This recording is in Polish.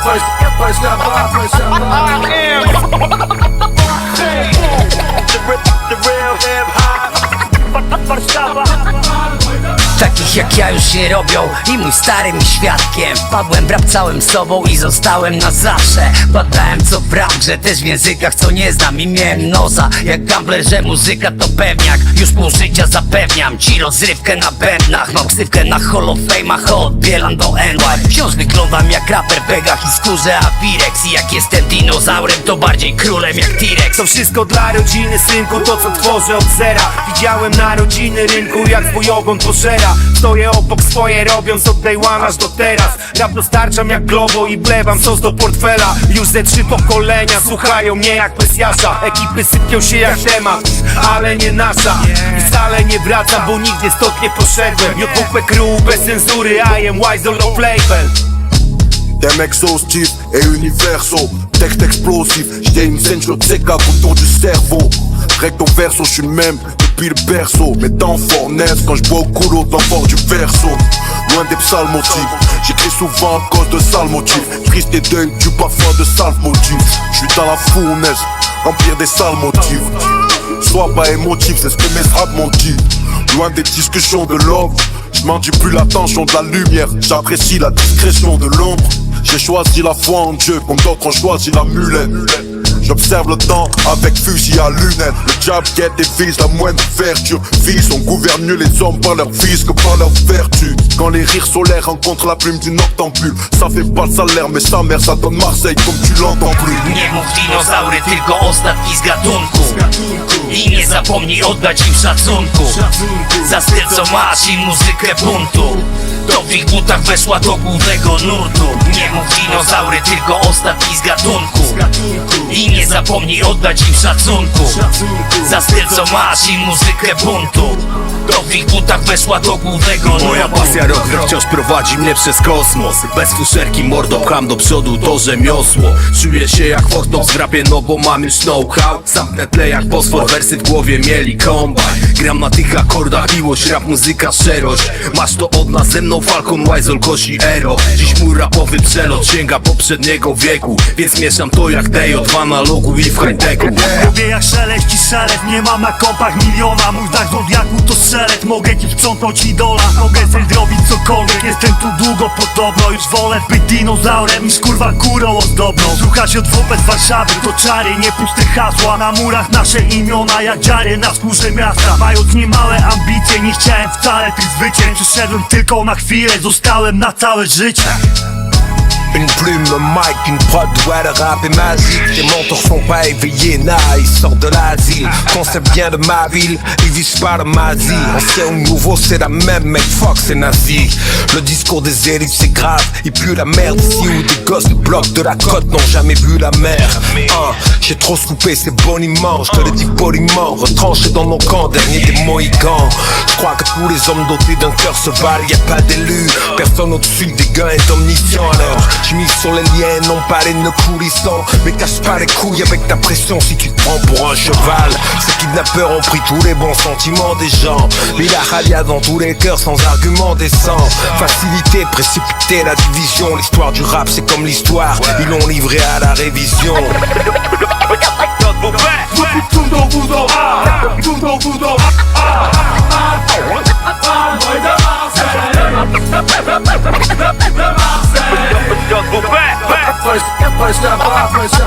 First the real hip hop. Takich jak ja już nie robią i mój stary mi świadkiem. Wpadłem w rap całym sobą i zostałem na zawsze. Badałem co w rap, że też w językach co nie znam. I miałem nosa jak gambler, że muzyka to pewniak. Już pół życia zapewniam ci rozrywkę na bębnach. Mam ksywkę na Hall of Fame'ach, od Bielan do NY. Wciąż wyglądam jak raper w begach i skórze Avirex. I jak jestem dinozaurem, to bardziej królem jak T-Rex. To wszystko dla rodziny, synku, to co tworzę od zera. Widziałem narodziny rynku, jak swój ogon pożera. Stoję obok swoje, robiąc od day one aż do teraz. Rap dostarczam jak Globo i wlewam sos do portfela. Już ze 3 pokolenia słuchają mnie jak Mesjasza. Ekipy sypią się jak temat, ale nie nasza. I wcale nie wracam, bo nigdzie stąd nie poszedłem. JWP Crew bez cenzury, I am Wizel of label. Thème exhaustif et universaux, texte explosif, j'ai une scène, je check à autour du cerveau. Recto verso, je suis le même depuis le berceau. Mes d'enfants naissent quand je bois au couloir d'enfants du verso. Loin des psalmotifs, j'écris souvent à cause de sales motifs. Triste et deuil du parfum de sales motifs. Je suis dans la fournaise, remplir des sales motifs. Sois pas émotif, c'est ce que mes rap m'ont dit. Loin des discussions de l'homme, je manipule l'attention de la lumière. J'apprécie la discrétion de l'ombre. J'ai choisi la foi en Dieu, comme d'autres ont choisi la mulette. J'observe le temps avec fusil à lunettes. Le diable guette et vise la moindre vertu. Vise, on gouverne mieux les hommes par leur vice que par leur vertu. Quand les rires solaires rencontrent la plume d'une octambule, ça fait pas le salaire, mais sa mère ça donne Marseille comme tu l'entends plus. Nie mów dinozaury, tylko ostatni z gatunku. I nie zapomnij oddać im szacunku za styl co masz i muzykę buntu. To w ich butach weszła do głównego nurtu. Nie mów dinozaury, tylko ostatni z gatunku. I nie zapomnij oddać im szacunku za styl co masz i muzykę buntu. To w ich butach weszła do głównego nurtu. Moja pasja rock wciąż prowadzi mnie przez kosmos. Bez fuszerki mordo pcham do przodu to rzemiosło. Czuję się jak Fortnite w rapie, no bo mam już know-how. Zamknę tle jak fosfor, wersy w głowie mieli kombaj. Gram na tych akordach, miłość, rap, muzyka, szczerość. Masz to od nas, ze mną Falcon, Wizel, Kosi, Ero. Dziś mój rapowy przelot sięga poprzedniego wieku, więc mieszam to jak Dejo w analogu i w high-techu. Lubię jak szeleść i szeret, nie mam na kompach miliona. Mój znak zodiaku to szeret, mogę ci sprzątnąć idola. Mogę sobie zrobić cokolwiek, jestem tu długo podobno. Już wolę być dinozaurem niż kurwa kurą ozdobną. Słuchać od WP z Warszawy, to czary, nie puste hasła. Na murach nasze imiona jak dziary na skórze miasta. Mając niemałe ambicje, nie chciałem wcale tych zwycięstw. Przyszedłem tylko na chwilę, zostałem na całe życie. Une plume, un mic, une prod, ouais le rap est magique. Les mentors sont pas éveillés, nah, ils sortent de l'asile. Concept vient de ma ville, ils visent pas de ma vie. Ancien ou nouveau, c'est la même, mec, fuck, c'est nazi. Le discours des élites, c'est grave, il pue la merde ici où des gosses de bloc de la côte n'ont jamais vu la mer. J'ai trop soupé, c'est boniment, je te le dis poliment. Retranché dans mon camp, dernier des mohicans. Je crois que tous les hommes dotés d'un cœur se valent, y a pas d'élu. Personne au-dessus des gains est omniscient alors. J'suis mis sur les liens, non pas les nœuds coulissants. Mais cache pas les couilles avec ta pression si tu te prends pour un cheval. Ces kidnappeurs ont pris tous les bons sentiments des gens. Mais la ralia dans tous les cœurs sans argument décent. Facilité, précipiter la division. L'histoire du rap c'est comme l'histoire, ils l'ont livré à la révision. First